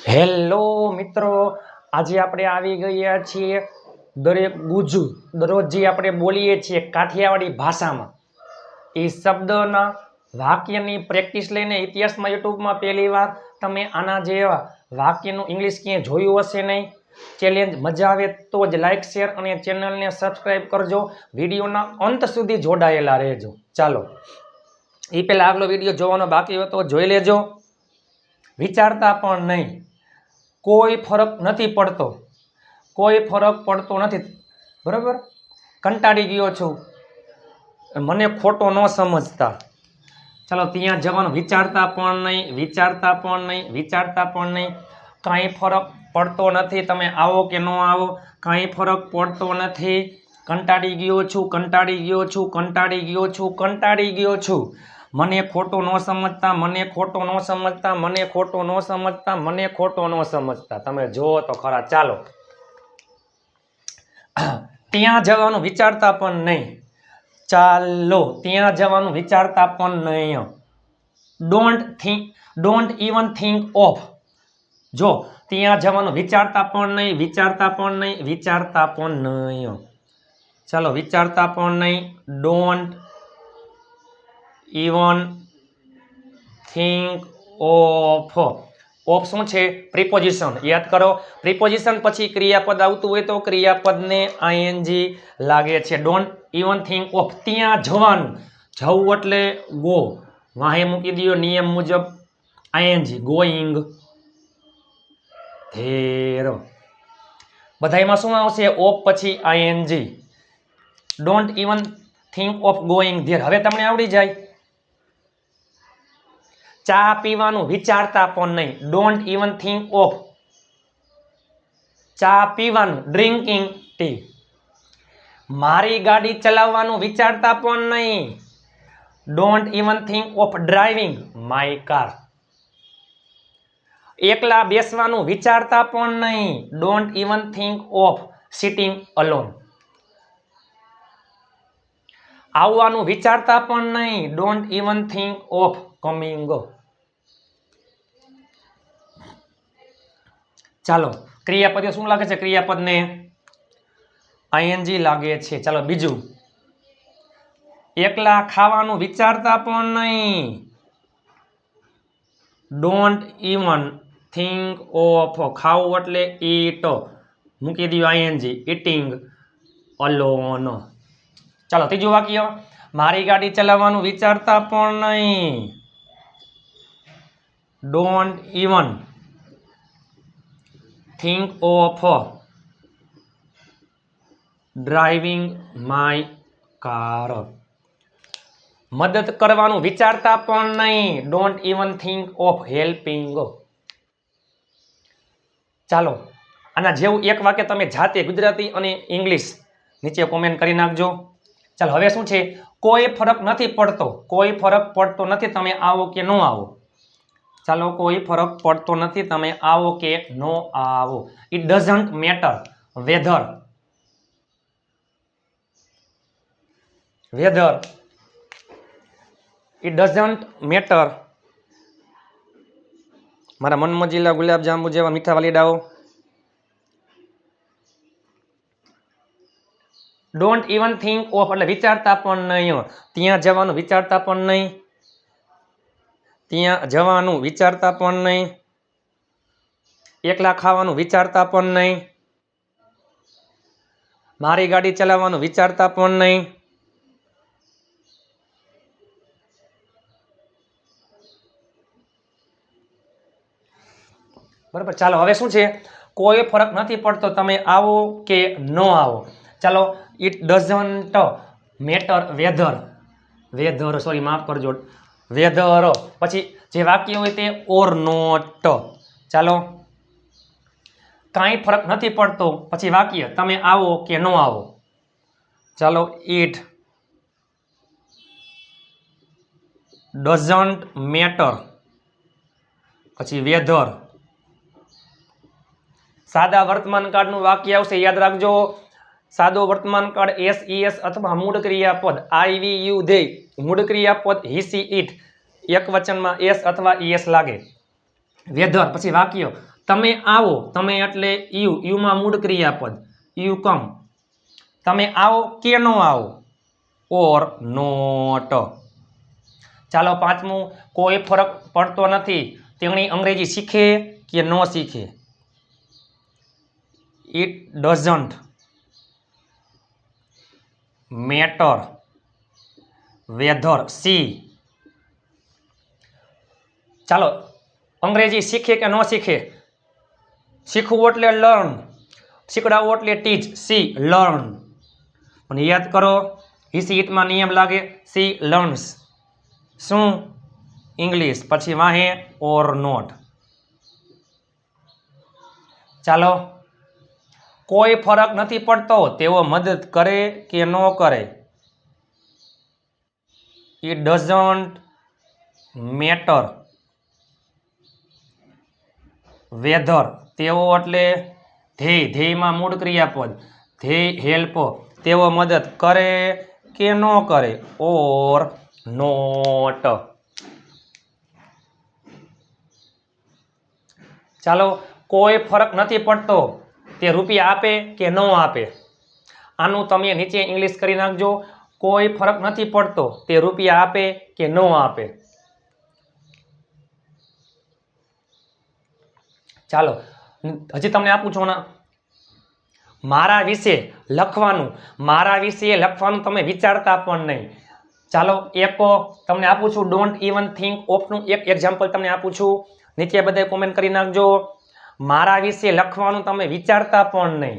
Hello મિત્રો, આજે આપણે આવી ગયા છીએ દરેક ગુજુ દરરોજ જે આપણે બોલીએ છીએ કાઠિયાવાડી ભાષામાં એ શબ્દના વાક્યની પ્રેક્ટિસ લઈને ઇતિહાસમાં યુટ્યુબમાં પહેલી વાર તમે આના જેવા વાક્યનું ઇંગ્લિશ ક્યાંય જોયું હશે નહીં. ચેલેન્જ મજા આવે તો જ લાઇક શેર અને ચેનલને સબસ્ક્રાઈબ કરજો. વિડીયોના અંત સુધી જોડાયેલા રહેજો. ચાલો, એ પહેલાં આગલો વિડીયો જોવાનો બાકી હોય તો જોઈ લેજો. વિચારતા પણ નહીં, કોઈ ફરક નથી પડતો, કોઈ ફરક પડતો નથી. બરાબર, કંટાળી ગયો છું, મને ખોટો ન સમજતા. ચાલો, ત્યાં જવાનું વિચારતા પણ નહીં, વિચારતા પણ નહીં, વિચારતા પણ નહીં. કાંઈ ફરક પડતો નથી, તમે આવો કે ન આવો, કાંઈ ફરક પડતો નથી. કંટાળી ગયો છું, કંટાળી ગયો છું, કંટાળી ગયો છું, કંટાળી ગયો છું. મને ખોટો ન સમજતા, મને ખોટો ન સમજતા, મને ખોટો ન સમજતા, મને ખોટો ન સમજતા. તમે જુઓ તો ખરા. ચાલો, ત્યાં જવાનું વિચારતા પણ નહીં. ચાલો, ત્યાં જવાનું વિચારતા પણ નહીં. Don't even think of. જો, ત્યાં જવાનું વિચારતા પણ નહીં, વિચારતા પણ નહીં, વિચારતા પણ નહીં. ચાલો, વિચારતા પણ નહીં. Don't even think of. Of શું છે? પ્રિપોઝિશન. યાદ કરો, પ્રિપોઝિશન પછી ક્રિયાપદ આવતું હોય તો ક્રિયાપદને આઈએનજી લાગે છે. Don't even think of. ત્યાં જવાનું, જવું એટલે ગો, વાહે મૂકી દો નિયમ મુજબ આઈએનજી. Going there. બધાયમાં શું આવશે? ઓફ પછી ING. Don't even think of going there. હવે તમને આવડી જાય. ચા પીવાનું વિચારતા પણ નહીં. ડોન્ટ ઇવન થિંક ઓફ ચા પીવાનું, ડ્રિંકિંગ ટી. મારી ગાડી ચલાવવાનું વિચારતા પણ નહીં. Don't even think of driving my car. એકલા બેસવાનું વિચારતા પણ નહીં. Don't even think of sitting alone. આવવાનું વિચારતા પણ નહીં. Don't even think of coming. ચાલો, ક્રિયાપદ શું લાગે છે? ક્રિયાપદને આઈએનજી લાગે છે. ચાલો, બીજું, એકલા ખાવાનું વિચારતા પણ નહીં. ડોન્ટ ઇવન થિંક ઓફ ખાવું એટલે ઈટ, મૂકી દો આઈએનજી. Eating alone. ચાલો, ત્રીજું વાક્ય, મારી ગાડી ચલાવવાનું વિચારતા પણ નહીં. Don't even think of driving my car. મદદ કરવાનું વિચારતા પણ નહીં. Don't even think of helping. ચાલો, આના જેવું એક વાક્ય તમે જાતે ગુજરાતી અને ઇંગ્લિશ નીચે કોમેન્ટ કરી નાખજો. ચાલો, હવે શું છે? કોઈ ફરક નથી પડતો, કોઈ ફરક પડતો નથી, તમે આવો કે ન આવો. ચાલો, કોઈ ફરક પડતો નથી, તમે આવો કે ન આવો. It doesn't matter weather it doesn't matter. મારા મનમોજીલા ગુલાબજાંબુ જેવા મીઠા વાલીડાઓ. ડોન્ટ ઇવન થિંક ઓફ એટલે વિચારતા પણ નહીં. ત્યાં જવાનું વિચારતા પણ નહીં. ત્યાં જવાનું વિચારતા પણ નહીં. એકલા ખાવાનું વિચારતા પણ નહીં. મારી ગાડી ચલાવવાનું વિચારતા પણ નહીં. બરાબર. ચાલો, હવે શું છે? કોઈ ફરક નથી પડતો, તમે આવો કે ન આવો. ચાલો, it doesn't matter whether sorry માફ કરજો, વેધર પછી જે વાક્ય હોય તે ઓર નોટ. ચાલો, કાંઈ ફરક નથી પડતો પછી વાક્ય તમે આવો કે ન આવો. ચાલો, ઇટ ડઝન્ટ મેટર પછી વેધર. સાદા વર્તમાન કાળનું વાક્ય આવશે, યાદ રાખજો. સાદો વર્તમાન કાળ એસ અથવા મૂળ ક્રિયાપદ આઈ યુ ધે. મૂળ ક્રિયાપદ હી સી ઇટ એક વચનમાં એસ અથવા ઈએસ લાગે. વેધર પછી વાક્ય તમે આવો, તમે એટલે યુ, યુમાં મૂળ ક્રિયાપદ, યુ કમ. તમે આવો કે ન આવો, ઓર નોટ. ચાલો પાંચમું, કોઈ ફરક પડતો નથી તેણી અંગ્રેજી શીખે કે ન શીખે. It doesn't matter whether she. ચાલો અંગ્રેજી શીખે કે ન શીખે, શીખવું એટલે લર્ન, શીખડાવવું એટલે ટીચ, સી લર્ન. પણ યાદ કરો હિસી ઇટમાં નિયમ લાગે, સી લર્ન્સ. શું? ઇંગ્લિશ. પછી વાહે ઓર નોટ. ચાલો, કોઈ ફરક નથી પડતો તેઓ મદદ કરે કે ન કરે. ઇટ ડઝન્ટ મેટર વેધર, તેઓ એટલે ધ્યેય, ધ્યેયમાં મૂળ ક્રિયાપદ, ધ્યેય હેલ્પ, તેઓ મદદ કરે કે ન કરે, ઓર નોટ. ચાલો, કોઈ ફરક નથી પડતો તે રૂપિયા આપે કે ન આપે. આનું તમે નીચે ઇંગ્લિશ કરી નાખજો. કોઈ ફરક નથી પડતો તે રૂપિયા આપે કે ન આપે. ચાલો હજી તમને આપું છું ને, મારા વિશે લખવાનું, મારા વિશે લખવાનું તમે વિચારતા પણ નહીં. ચાલો એક તમને આપું છું, ડોન્ટ ઇવન થિંક ઓફનું એક એક્ઝામ્પલ તમને આપું છું, નીચે બધા કોમેન્ટ કરી નાખજો. મારા વિશે લખવાનું તમે વિચારતા પણ નહીં.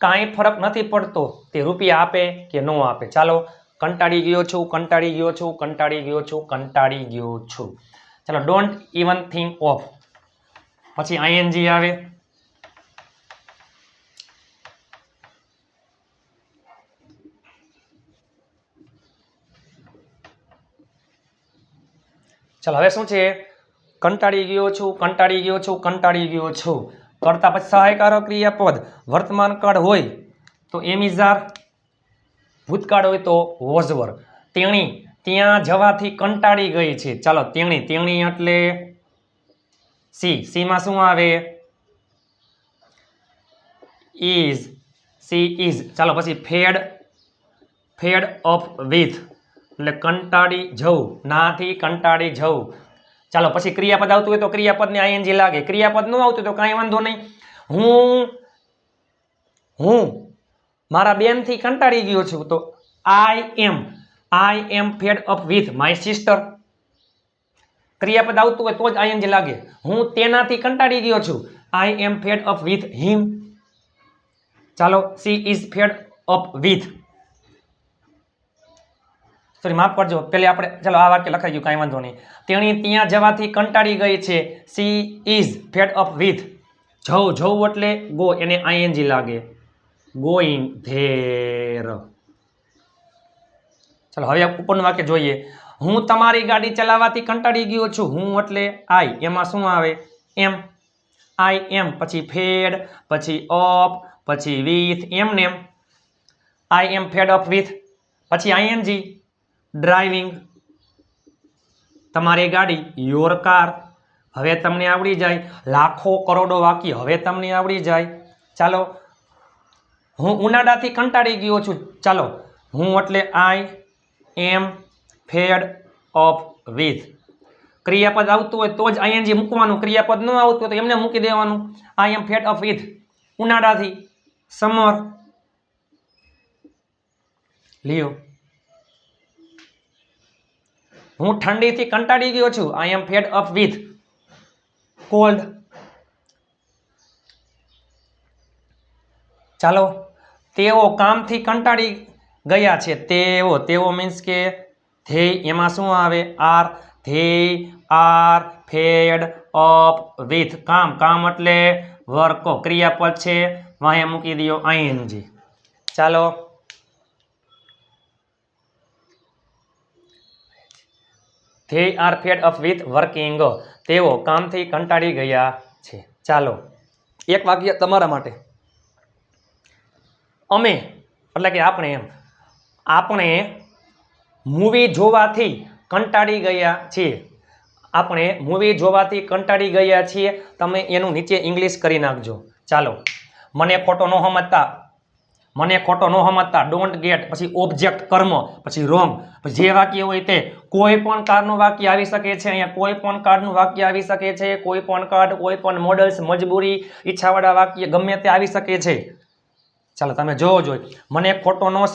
કાંઈ ફરક નથી પડતો તે રૂપિયા આપે કે ન આપે. ચાલો, કંટાળી ગયો છું, કંટાળી ગયો છું, કંટાળી ગયો છું, કંટાળી ગયો છું. ચાલો, ડોન્ટ ઇવન થિંક ઓફ, પછી આઈએનજી આવે. ચાલો હવે શું છે? કંટાળી ગયો છું, કંટાળી ગયો છું, કંટાળી ગયો છું. કરતા પછી સહાયકારક ક્રિયાપદ, વર્તમાન કાળ હોય તો એમ ઇઝ આર, ભૂતકાળ હોય તો વોઝ વર. તેણી ત્યાં જવાથી કંટાળી ગઈ છે. ચાલો તેણી, તેણી એટલે સી, સીમાં શું આવે? Is, she is. ચાલો પછી ફેડ, ફેડ અપ વિથ એટલે કંટાળી જવું, નાથી કંટાળી જવું. ચાલો પછી ક્રિયાપદ આવતું હોય તો ક્રિયાપદને આઈએનજી લાગે. ક્રિયાપદ ન આવતું તો કાંઈ વાંધો નહીં. હું મારા બેનથી કંટાળી ગયો છું તો I am fed up with my sister. ક્રિયાપદ આવતું હોય તો જ આઈએનજી લાગે. હું તેનાથી કંટાળી ગયો છું, I am fed up with him. ચાલો, she is fed up with, sorry માફ કરજો, પેલે આપણે ચાલો આ વાક્ય લખાઈ ગયું, કાંઈ વાંધો નહીં. તેણી ત્યાં જવાથી કંટાળી ગઈ છે, she is fed up with. જવું, જવું એટલે ગો, એને આઈએનજી લાગે, ગોઈંગ ધેર. ચાલો હવે ઉપરનું વાક્ય જોઈએ. હું તમારી ગાડી ચલાવવાથી કંટાળી ગયો છું. હું એટલે આઈ, એમાં શું આવે? એમ. આઈ એમ પછી ફેડ, પછી અપ, પછી વિથ, એમને એમ. આઈ એમ ફેડ અપ વિથ, પછી આઈએનજી, ડ્રાઇવિંગ, તમારી ગાડી, યોર કાર. હવે તમને આવડી જાય, લાખો કરોડો વાક્ય હવે તમને આવડી જાય. ચાલો, હું ઉનાળાથી કંટાળી ગયો છું. ચાલો, હું એટલે આઈ એમ ફેડ અપ વિથ. ક્રિયાપદ આવતું હોય તો જ આઈએનજી મૂકવાનું, ક્રિયાપદ ન આવતું હોય તો એમને મૂકી દેવાનું. આઈ am fed up with ઉનાળાથી, summer. લ્યો, હું ઠંડીથી કંટાળી ગયો છું. I am fed up with cold. ચાલો, તેઓ કામથી કંટાળી ગયા છે. તેઓ, તેઓ મીન્સ કે ધ્યેય, એમાં શું આવે? આર. ધ્યેય આર ફેડ અપ વિથ કામ, કામ એટલે વર્ક, ક્રિયાપદ છે, વાહે મૂકી દો આઈએનજી. ચાલો, they are fed up with working, તેઓ કામથી કંટાળી ગયા છે. ચાલો, એક વાક્ય તમારા માટે. અમે એટલે કે આપણે, એમ આપણે મૂવી જોવાથી કંટાળી ગયા છીએ. આપણે મૂવી જોવાથી કંટાળી ગયા છીએ, તમે એનું નીચે ઇંગ્લિશ કરી નાખજો. ચાલો, મને ખોટો ન સમજતા ડોન્ટ ગેટ, પછી ઓબ્જેક્ટ કર્મ, પછી રોંગ. જે વાક્ય હોય તે કોઈ પણ કાળનું વાક્ય આવી શકે છે. અહીંયા કોઈ પણ કાળનું વાક્ય આવી શકે છે, કોઈ પણ કાળ, કોઈ પણ મોડલ્સ, મજબૂરી, ઈચ્છાવાળા વાક્ય ગમે તે આવી શકે છે. ચાલો તમે જોવો જોઈએ. મને ખોટો ન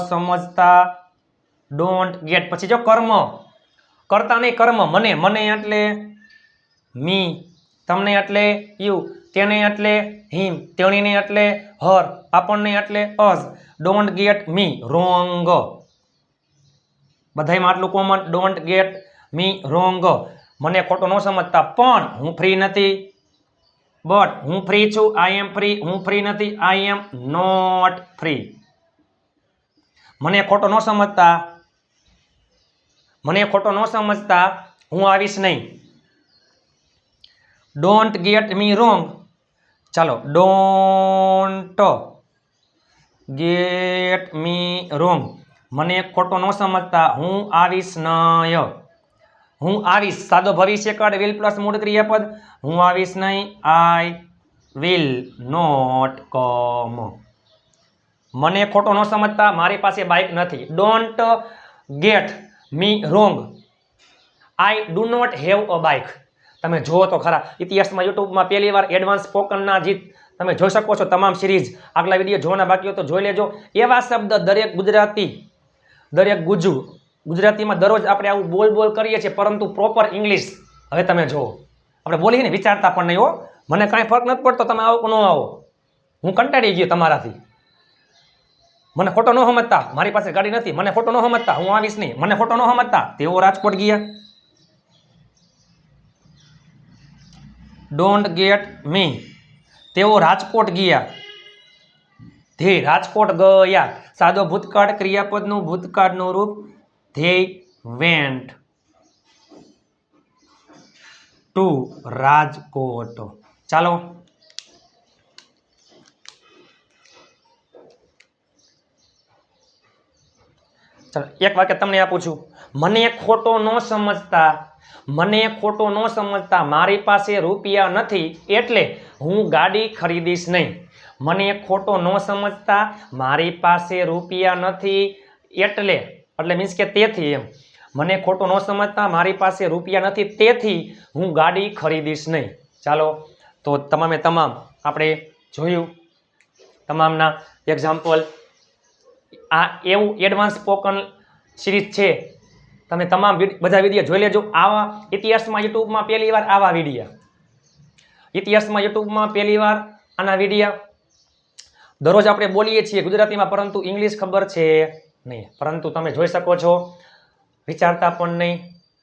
સમજતા ડોન્ટ ગેટ, પછી જો કર્મ, કરતા નહીં કર્મ, મને એટલે મી, તમને એટલે યુ, તેને એટલે હિમ, તેણીને એટલે હર, આપણને એટલે us. Don't get me wrong. બધાયમાં આટલું common, don't get me wrong. મને ખોટો ન સમજતા, પણ હું ફ્રી નથી. બટ હું ફ્રી છું, આઈ એમ ફ્રી. હું ફ્રી નથી, આઈ એમ નોટ ફ્રી. મને ખોટો ન સમજતા હું આવીશ નહીં. Don't get me wrong. ચાલો, ડોન્ટ ગેટ મી રોંગ. મને ખોટો ન સમજતા હું આવીશ નહીં. હું આવીશ સાદો ભવિષ્યકાળ, વિલ પ્લસ મૂળ ક્રિયાપદ. હું આવીશ નહીં, આઈ વિલ નોટ કમ. મને ખોટો ન સમજતા મારી પાસે બાઇક નથી. Don't get me wrong, I do not have a bike. તમે જુઓ તો ખરા, ઇતિહાસમાં યુટ્યુબમાં પહેલી વાર એડવાન્સ સ્પોકનના જીત તમે જોઈ શકો છો. તમામ સિરીઝ આગલા વિડીયો જોવાના બાકી હોય તો જોઈ લેજો. એવા શબ્દ દરેક ગુજરાતીમાં દરરોજ આપણે આવું બોલ કરીએ છીએ, પરંતુ પ્રોપર ઇંગ્લિશ હવે તમે જુઓ. આપણે બોલીએ ને વિચારતા પણ નહીં હો. મને કાંઈ ફરક નથી પડતો તમે આવો કે ન આવો, હું કંટાળી ગયો તમારાથી. મને ખોટો ન સમજતા મારી પાસે ગાડી નથી. મને ખોટો ન સમજતા હું આવીશ નહીં. મને ખોટો ન સમજતા તેઓ રાજકોટ ગયા. ડોન્ટ ગેટ મી, તેઓ રાજકોટ ગયા. ધે રાજકોટ ગયા. સાદો ભૂતકાળ, ક્રિયાપદનું ભૂતકાળનું રૂપ ધે વેન્ટ ટુ રાજકોટ. ચાલો, એક વાક્ય તમને આપું છું. મને ખોટો ન સમજતા મારી પાસે રૂપિયા નથી, એટલે હું ગાડી ખરીદીશ નહીં. મને ખોટો ન સમજતા મારી પાસે રૂપિયા નથી, એટલે મીન્સ કે તેથી. એમ મને ખોટો ન સમજતા મારી પાસે રૂપિયા નથી, તેથી હું ગાડી ખરીદીશ નહીં. ચાલો, તો તમામે તમામ આપણે જોયું તમામના એક્ઝામ્પલ. આ એવું એડવાન્સ સ્પોકન સિરીઝ છે, તમે તમામ બધા વિડીયો જોઈ લેજો. આવા ઇતિહાસમાં યુટ્યુબમાં પહેલી વાર આવા આના વિડીયા દરરોજ આપણે બોલીએ છીએ ગુજરાતીમાં, પરંતુ ઇંગ્લિશ ખબર છે નહીં. પરંતુ તમે જોઈ શકો છો, વિચારતા પણ નહીં,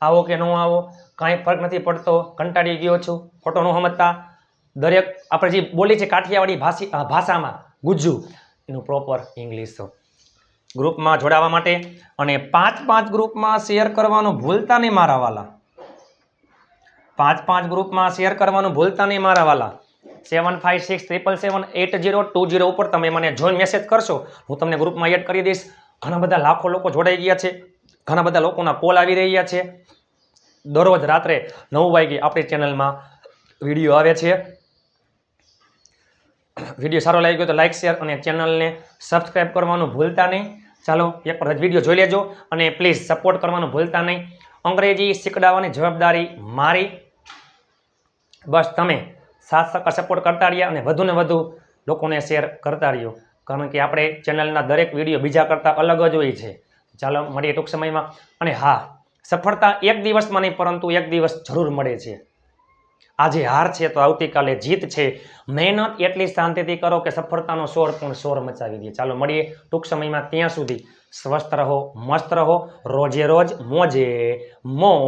આવો કે ન આવો કાંઈ ફરક નથી પડતો. કંટાળી ગયો છું, ખોટો ન સમજતા. દરેક આપણે જે બોલી છે કાઠિયાવાડી ભાષામાં ગુજ્જુ, એનું પ્રોપર ઇંગ્લિશ. ગ્રુપમાં જોડાવા માટે અને 5 ગ્રુપમાં શેર કરવાનું ભૂલતા નહીં મારા વાલા. 5 ગ્રુપમાં શેર કરવાનું ભૂલતા નહીં મારા વાલા. 7567778020 ઉપર તમે મને જોઈન મેસેજ કરશો, હું તમને ગ્રુપમાં એડ કરી દઈશ. ઘણા બધા લાખો લોકો જોડાઈ ગયા છે, ઘણા બધા લોકોના કોલ આવી રહ્યા છે. દરરોજ રાત્રે 9 વાગે આપણી ચેનલમાં વિડીયો આવે છે. વિડીયો સારો લાગ્યો તો લાઇક, શેર અને ચેનલને સબસ્ક્રાઈબ કરવાનું ભૂલતા નહીં. ચાલો, એક વાર વિડીયો જોઈ લેજો અને પ્લીઝ સપોર્ટ કરવાનું ભૂલતા નહીં. અંગ્રેજી શીખડાવવાની જવાબદારી મારી. બસ તમે સાથ સપોર્ટ કરતા રહ્યા અને વધુને વધુ લોકોને શેર કરતા રહ્યો, કારણ કે આપણે ચેનલના દરેક વિડીયો બીજા કરતાં અલગ જ હોય છે. ચાલો, મળીએ ટૂંક સમયમાં. અને હા, સફળતા એક દિવસમાં નહીં, પરંતુ એક દિવસ જરૂર મળે છે. આજે હાર છે તો આવતીકાલે જીત છે. મહેનત એટલી શાંતિથી કરો કે સફળતાનો શોર મચાવી દે. ચાલો, મળીએ ટૂંક સમયમાં. ત્યાં સુધી સ્વસ્થ રહો, મસ્ત રહો, રોજે રોજ મોજે મોજ.